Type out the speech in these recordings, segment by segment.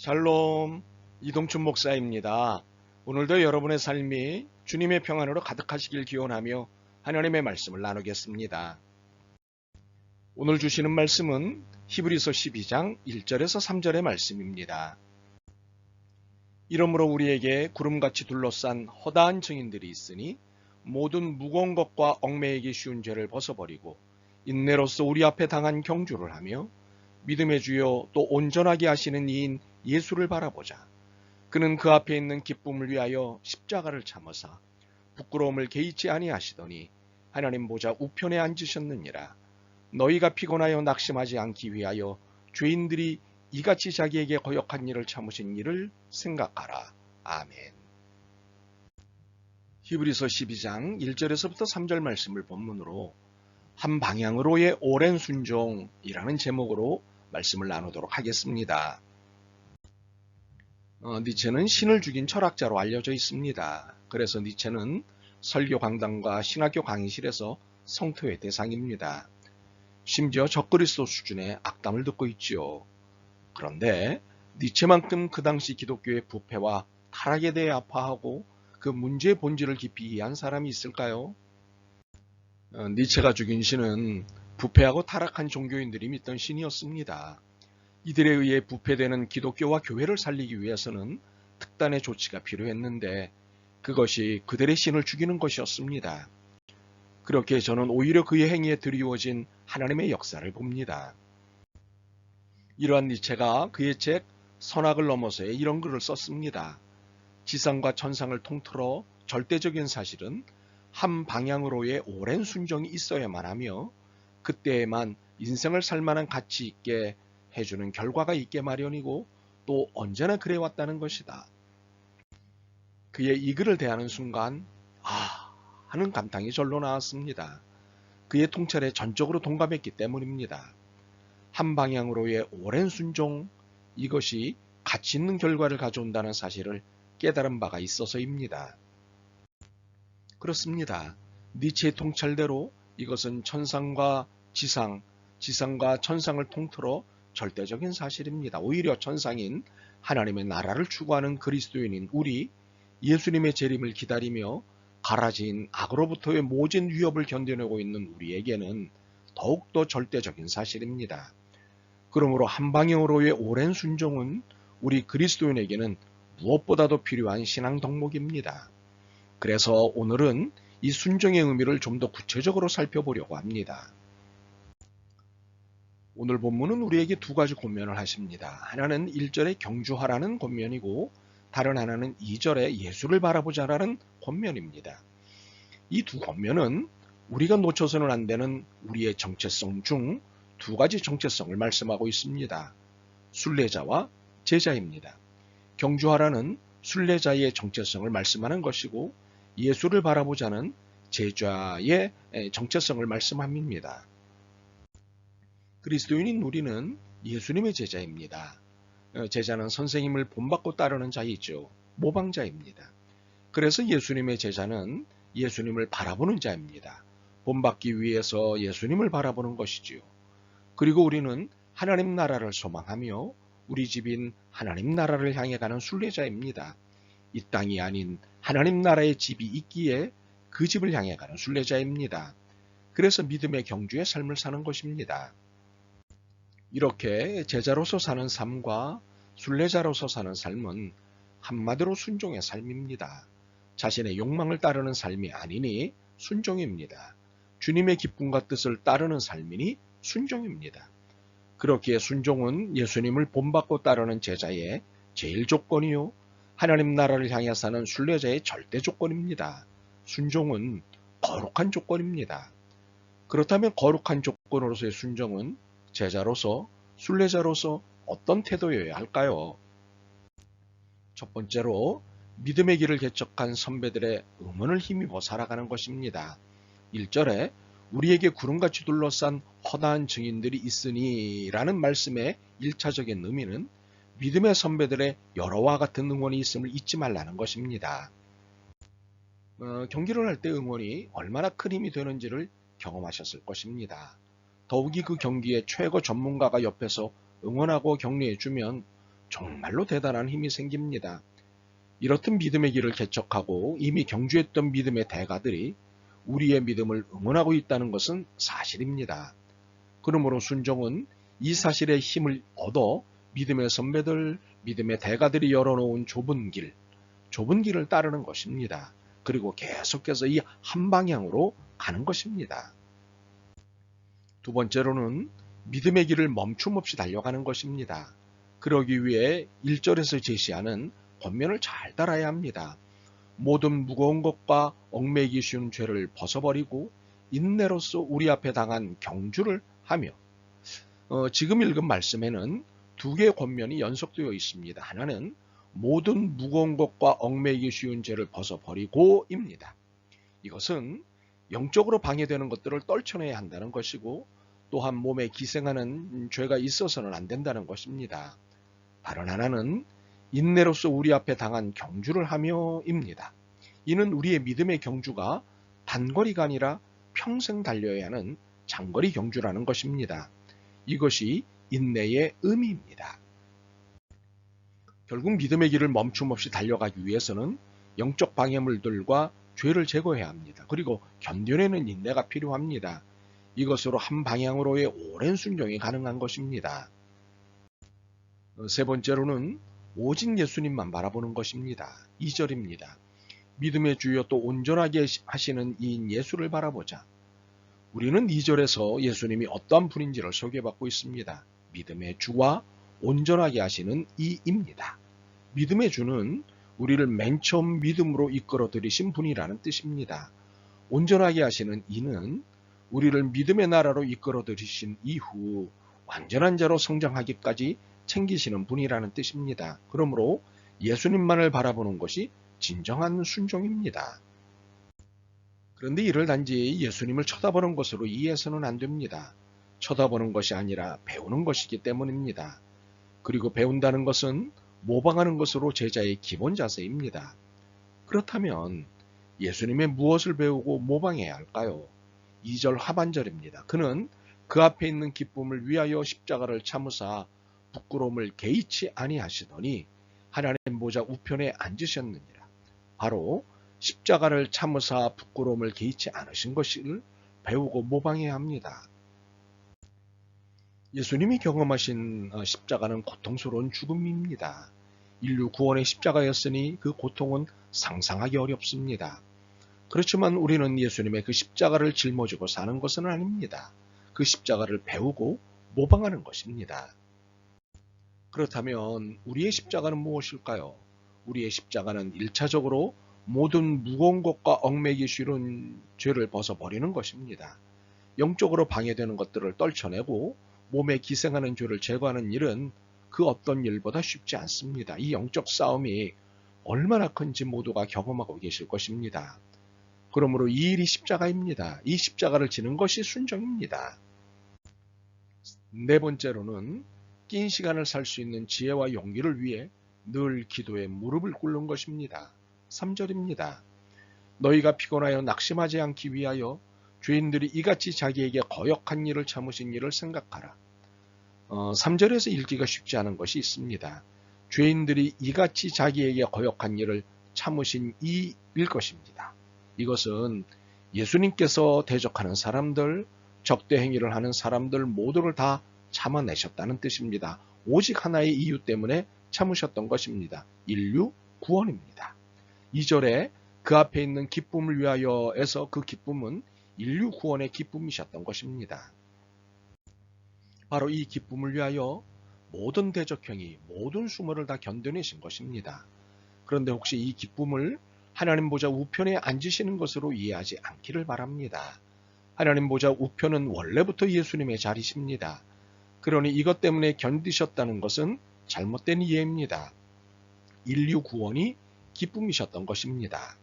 샬롬, 이동춘 목사입니다. 오늘도 여러분의 삶이 주님의 평안으로 가득하시길 기원하며 하나님의 말씀을 나누겠습니다. 오늘 주시는 말씀은 히브리서 12장 1절에서 3절의 말씀입니다. 이러므로 우리에게 구름같이 둘러싼 허다한 증인들이 있으니 모든 무거운 것과 얽매이기 쉬운 죄를 벗어버리고 인내로서 우리 앞에 당한 경주를 하며 믿음의 주요 또 온전하게 하시는 이인 예수를 바라보자. 그는 그 앞에 있는 기쁨을 위하여 십자가를 참으사 부끄러움을 개의치 아니하시더니 하나님 보좌 우편에 앉으셨느니라. 너희가 피곤하여 낙심하지 않기 위하여 죄인들이 이같이 자기에게 거역한 일을 참으신 일을 생각하라. 아멘. 히브리서 12장 1절에서부터 3절 말씀을 본문으로 한 방향으로의 오랜 순종이라는 제목으로 말씀을 나누도록 하겠습니다. 니체는 신을 죽인 철학자로 알려져 있습니다. 그래서 니체는 설교 강당과 신학교 강의실에서 성토의 대상입니다. 심지어 적그리스도 수준의 악담을 듣고 있지요. 그런데 니체만큼 그 당시 기독교의 부패와 타락에 대해 아파하고 그 문제의 본질을 깊이 이해한 사람이 있을까요? 니체가 죽인 신은 부패하고 타락한 종교인들이 믿던 신이었습니다. 이들에 의해 부패되는 기독교와 교회를 살리기 위해서는 특단의 조치가 필요했는데 그것이 그들의 신을 죽이는 것이었습니다. 그렇게 저는 오히려 그의 행위에 드리워진 하나님의 역사를 봅니다. 이러한 니체가 그의 책 선악을 넘어서에 이런 글을 썼습니다. 지상과 천상을 통틀어 절대적인 사실은 한 방향으로의 오랜 순종이 있어야만 하며 그때에만 인생을 살만한 가치 있게 해주는 결과가 있게 마련이고 또 언제나 그래왔다는 것이다. 그의 이 글을 대하는 순간 하는 감탄이 절로 나왔습니다. 그의 통찰에 전적으로 동감했기 때문입니다. 한 방향으로의 오랜 순종, 이것이 가치 있는 결과를 가져온다는 사실을 깨달은 바가 있어서입니다. 그렇습니다. 니체의 통찰대로 이것은 천상과 지상, 지상과 천상을 통틀어 절대적인 사실입니다. 오히려 천상인 하나님의 나라를 추구하는 그리스도인인 우리 예수님의 재림을 기다리며 가라진 악으로부터의 모진 위협을 견뎌내고 있는 우리에게는 더욱더 절대적인 사실입니다. 그러므로 한 방향으로의 오랜 순종은 우리 그리스도인에게는 무엇보다도 필요한 신앙 덕목입니다. 그래서 오늘은 이 순종의 의미를 좀 더 구체적으로 살펴보려고 합니다. 오늘 본문은 우리에게 두 가지 권면을 하십니다. 하나는 1절에 경주하라는 권면이고 다른 하나는 2절에 예수를 바라보자라는 권면입니다. 이 두 권면은 우리가 놓쳐서는 안 되는 우리의 정체성 중 두 가지 정체성을 말씀하고 있습니다. 순례자와 제자입니다. 경주하라는 순례자의 정체성을 말씀하는 것이고 예수를 바라보자는 제자의 정체성을 말씀합니다. 그리스도인인 우리는 예수님의 제자입니다. 제자는 선생님을 본받고 따르는 자이죠. 모방자입니다. 그래서 예수님의 제자는 예수님을 바라보는 자입니다. 본받기 위해서 예수님을 바라보는 것이지요. 그리고 우리는 하나님 나라를 소망하며 우리 집인 하나님 나라를 향해 가는 순례자입니다. 이 땅이 아닌 하나님 나라의 집이 있기에 그 집을 향해 가는 순례자입니다. 그래서 믿음의 경주의 삶을 사는 것입니다. 이렇게 제자로서 사는 삶과 순례자로서 사는 삶은 한마디로 순종의 삶입니다. 자신의 욕망을 따르는 삶이 아니니 순종입니다. 주님의 기쁨과 뜻을 따르는 삶이니 순종입니다. 그렇기에 순종은 예수님을 본받고 따르는 제자의 제일 조건이요 하나님 나라를 향해 사는 순례자의 절대 조건입니다. 순종은 거룩한 조건입니다. 그렇다면 거룩한 조건으로서의 순종은 제자로서 순례자로서 어떤 태도여야 할까요? 첫 번째로 믿음의 길을 개척한 선배들의 응원을 힘입어 살아가는 것입니다. 1절에 우리에게 구름같이 둘러싼 허다한 증인들이 있으니 라는 말씀의 1차적인 의미는 믿음의 선배들의 여러와 같은 응원이 있음을 잊지 말라는 것입니다. 경기를 할 때 응원이 얼마나 큰 힘이 되는지를 경험하셨을 것입니다. 더욱이 그 경기에 최고 전문가가 옆에서 응원하고 격려해주면 정말로 대단한 힘이 생깁니다. 이렇듯 믿음의 길을 개척하고 이미 경주했던 믿음의 대가들이 우리의 믿음을 응원하고 있다는 것은 사실입니다. 그러므로 순종은 이 사실의 힘을 얻어 믿음의 선배들, 믿음의 대가들이 열어놓은 좁은 길을 따르는 것입니다. 그리고 계속해서 이 한 방향으로 가는 것입니다. 두 번째로는 믿음의 길을 멈춤 없이 달려가는 것입니다. 그러기 위해 1절에서 제시하는 권면을 잘 따라야 합니다. 모든 무거운 것과 얽매이기 쉬운 죄를 벗어버리고 인내로서 우리 앞에 당한 경주를 하며 지금 읽은 말씀에는 두 개의 권면이 연속되어 있습니다. 하나는 모든 무거운 것과 얽매이기 쉬운 죄를 벗어버리고입니다. 이것은 영적으로 방해되는 것들을 떨쳐내야 한다는 것이고 또한 몸에 기생하는 죄가 있어서는 안 된다는 것입니다. 다른 하나는 인내로서 우리 앞에 당한 경주를 하며입니다. 이는 우리의 믿음의 경주가 단거리가 아니라 평생 달려야 하는 장거리 경주라는 것입니다. 이것이 인내의 의미입니다. 결국 믿음의 길을 멈춤 없이 달려가기 위해서는 영적 방해물들과 죄를 제거해야 합니다. 그리고 견뎌내는 인내가 필요합니다. 이것으로 한 방향으로의 오랜 순종이 가능한 것입니다. 세 번째로는 오직 예수님만 바라보는 것입니다. 2절입니다. 믿음의 주여 또 온전하게 하시는 이인 예수를 바라보자. 우리는 2절에서 예수님이 어떠한 분인지를 소개받고 있습니다. 믿음의 주와 온전하게 하시는 이입니다. 믿음의 주는 우리를 맨 처음 믿음으로 이끌어 들이신 분이라는 뜻입니다. 온전하게 하시는 이는 우리를 믿음의 나라로 이끌어 들이신 이후 완전한 자로 성장하기까지 챙기시는 분이라는 뜻입니다. 그러므로 예수님만을 바라보는 것이 진정한 순종입니다. 그런데 이를 단지 예수님을 쳐다보는 것으로 이해해서는 안 됩니다. 쳐다보는 것이 아니라 배우는 것이기 때문입니다. 그리고 배운다는 것은 모방하는 것으로 제자의 기본 자세입니다. 그렇다면 예수님의 무엇을 배우고 모방해야 할까요? 2절 하반절입니다. 그는 그 앞에 있는 기쁨을 위하여 십자가를 참으사 부끄러움을 개의치 아니하시더니 하나님 보좌 우편에 앉으셨느니라. 바로 십자가를 참으사 부끄러움을 개의치 않으신 것을 배우고 모방해야 합니다. 예수님이 경험하신 십자가는 고통스러운 죽음입니다. 인류 구원의 십자가였으니 그 고통은 상상하기 어렵습니다. 그렇지만 우리는 예수님의 그 십자가를 짊어지고 사는 것은 아닙니다. 그 십자가를 배우고 모방하는 것입니다. 그렇다면 우리의 십자가는 무엇일까요? 우리의 십자가는 1차적으로 모든 무거운 것과 얽매이기 쉬운 죄를 벗어버리는 것입니다. 영적으로 방해되는 것들을 떨쳐내고 몸에 기생하는 죄를 제거하는 일은 그 어떤 일보다 쉽지 않습니다. 이 영적 싸움이 얼마나 큰지 모두가 경험하고 계실 것입니다. 그러므로 이 일이 십자가입니다. 이 십자가를 지는 것이 순종입니다. 네 번째로는 긴 시간을 살 수 있는 지혜와 용기를 위해 늘 기도에 무릎을 꿇는 것입니다. 3절입니다. 너희가 피곤하여 낙심하지 않기 위하여 죄인들이 이같이 자기에게 거역한 일을 참으신 일을 생각하라. 3절에서 읽기가 쉽지 않은 것이 있습니다. 죄인들이 이같이 자기에게 거역한 일을 참으신 이일 것입니다. 이것은 예수님께서 대적하는 사람들, 적대 행위를 하는 사람들 모두를 다 참아내셨다는 뜻입니다. 오직 하나의 이유 때문에 참으셨던 것입니다. 인류 구원입니다. 2절에 그 앞에 있는 기쁨을 위하여에서 그 기쁨은 인류 구원의 기쁨이셨던 것입니다. 바로 이 기쁨을 위하여 모든 대적행위, 모든 수모를 다 견뎌내신 것입니다. 그런데 혹시 이 기쁨을 하나님 보좌 우편에 앉으시는 것으로 이해하지 않기를 바랍니다. 하나님 보좌 우편은 원래부터 예수님의 자리십니다. 그러니 이것 때문에 견디셨다는 것은 잘못된 이해입니다. 인류 구원이 기쁨이셨던 것입니다.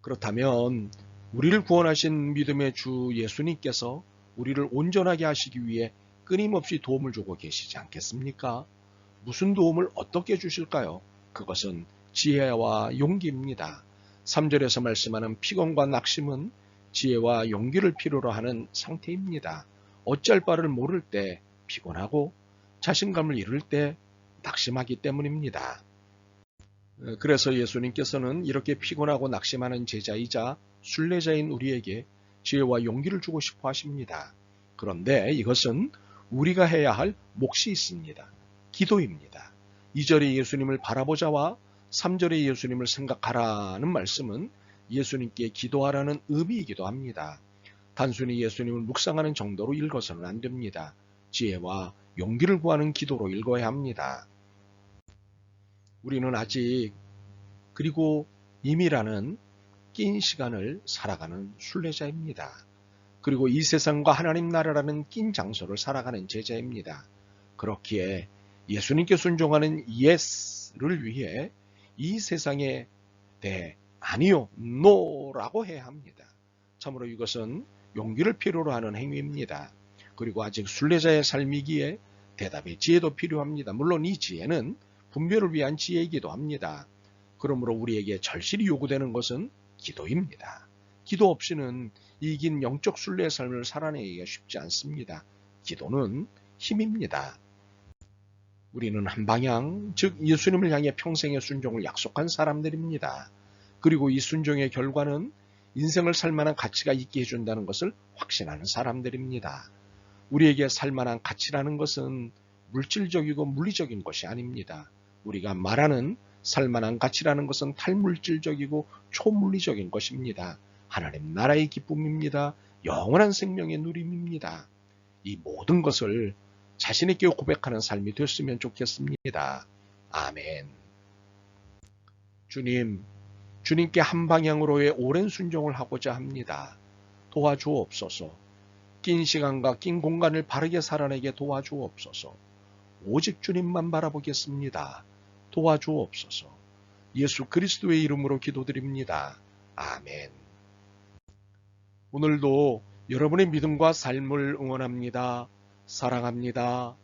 그렇다면 우리를 구원하신 믿음의 주 예수님께서 우리를 온전하게 하시기 위해 끊임없이 도움을 주고 계시지 않겠습니까? 무슨 도움을 어떻게 주실까요? 그것은 지혜와 용기입니다. 3절에서 말씀하는 피곤과 낙심은 지혜와 용기를 필요로 하는 상태입니다. 어찌할 바를 모를 때 피곤하고 자신감을 잃을 때 낙심하기 때문입니다. 그래서 예수님께서는 이렇게 피곤하고 낙심하는 제자이자 순례자인 우리에게 지혜와 용기를 주고 싶어 하십니다. 그런데 이것은 우리가 해야 할 몫이 있습니다. 기도입니다. 2절의 예수님을 바라보자와 3절의 예수님을 생각하라는 말씀은 예수님께 기도하라는 의미이기도 합니다. 단순히 예수님을 묵상하는 정도로 읽어서는 안 됩니다. 지혜와 용기를 구하는 기도로 읽어야 합니다. 우리는 아직 그리고 이미라는 낀 시간을 살아가는 순례자입니다. 그리고 이 세상과 하나님 나라라는 낀 장소를 살아가는 제자입니다. 그렇기에 예수님께 순종하는 예스를 위해 이 세상에 대해 아니요, 노라고 해야 합니다. 참으로 이것은 용기를 필요로 하는 행위입니다. 그리고 아직 순례자의 삶이기에 대답의 지혜도 필요합니다. 물론 이 지혜는 분별을 위한 지혜이기도 합니다. 그러므로 우리에게 절실히 요구되는 것은 기도입니다. 기도 없이는 이긴 영적 순례의 삶을 살아내기가 쉽지 않습니다. 기도는 힘입니다. 우리는 한 방향, 즉 예수님을 향해 평생의 순종을 약속한 사람들입니다. 그리고 이 순종의 결과는 인생을 살만한 가치가 있게 해준다는 것을 확신하는 사람들입니다. 우리에게 살만한 가치라는 것은 물질적이고 물리적인 것이 아닙니다. 우리가 말하는 살만한 가치라는 것은 탈물질적이고 초물리적인 것입니다. 하나님 나라의 기쁨입니다. 영원한 생명의 누림입니다. 이 모든 것을 자신에게 고백하는 삶이 됐으면 좋겠습니다. 아멘. 주님께 한 방향으로의 오랜 순종을 하고자 합니다. 도와주옵소서. 낀 시간과 낀 공간을 바르게 살아내게 도와주옵소서. 오직 주님만 바라보겠습니다. 도와주옵소서. 예수 그리스도의 이름으로 기도드립니다. 아멘. 오늘도 여러분의 믿음과 삶을 응원합니다. 사랑합니다.